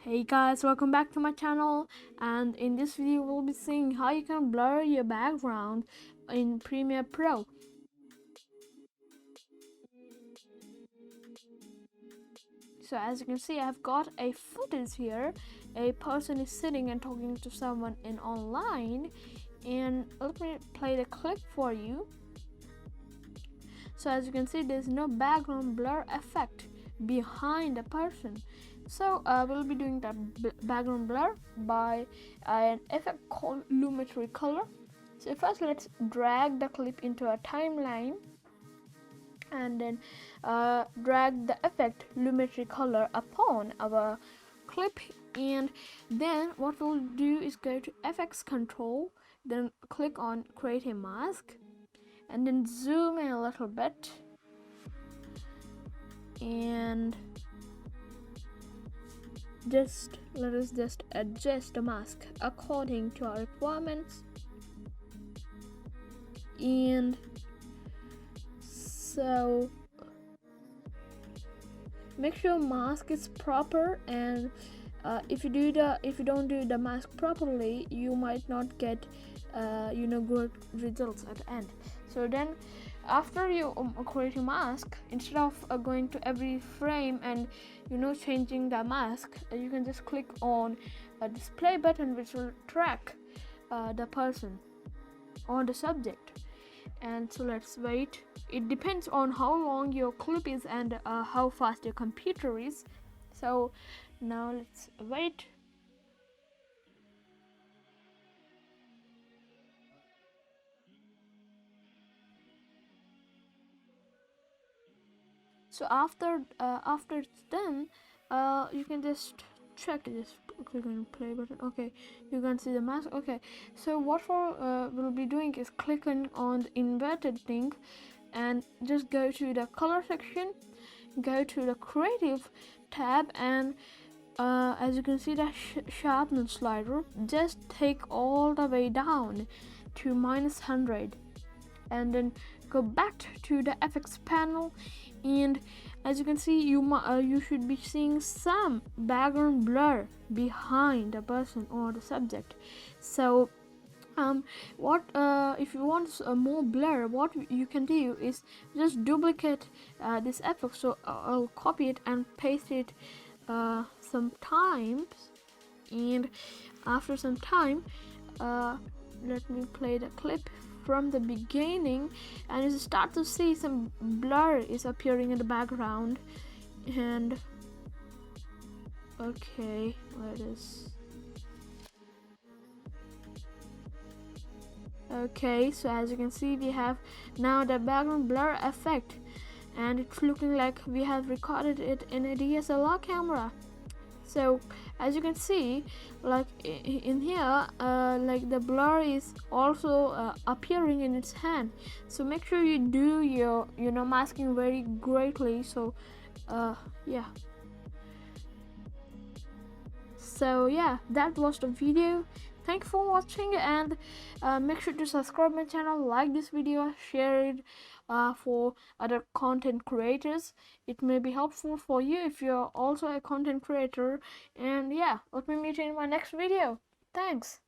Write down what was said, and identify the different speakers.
Speaker 1: Hey guys, welcome back to my channel, and in this video we'll be seeing how you can blur your background in Premiere Pro. So as you can see, I've got a footage here. A person is sitting and talking to someone in online, and let me play the clip for you. So as you can see, there's no background blur effect behind the person. So we'll be doing that background blur by an effect called Lumetri Color. So first let's drag the clip into a timeline and then drag the effect Lumetri Color upon our clip, and then what we'll do is go to FX Control, then click on Create a Mask, and then zoom in a little bit, and let us just adjust the mask according to our requirements. And so make sure mask is proper, and if you don't do the mask properly, you might not get good results at the end. So then after you create a mask, instead of going to every frame and changing the mask, you can just click on a display button which will track the person or the subject. And so let's wait. It depends on how long your clip is and how fast your computer is. So now let's wait. So after it's done, you can just check it. Just click on the play button. Okay, you can see the mask. Okay, so what we'll be doing is clicking on the inverted thing and just go to the color section, go to the creative tab, and as you can see the sharpness slider, just take all the way down to -100, and then go back to the FX panel, and as you can see, you should be seeing some background blur behind the person or the subject. So if you want more blur, what you can do is just duplicate this effect. So I'll copy it and paste it sometimes, and after some time let me play the clip from the beginning, and you start to see some blur is appearing in the background. And okay, let us okay, so as you can see, we have now the background blur effect, and it's looking like we have recorded it in a DSLR camera. So as you can see, like in here, like the blur is also appearing in its hand. So make sure you do your masking very greatly. So yeah. So yeah, that was the video. Thank you for watching, and make sure to subscribe my channel, like this video, share it for other content creators. It may be helpful for you if you're also a content creator. And yeah, let me meet you in my next video. Thanks.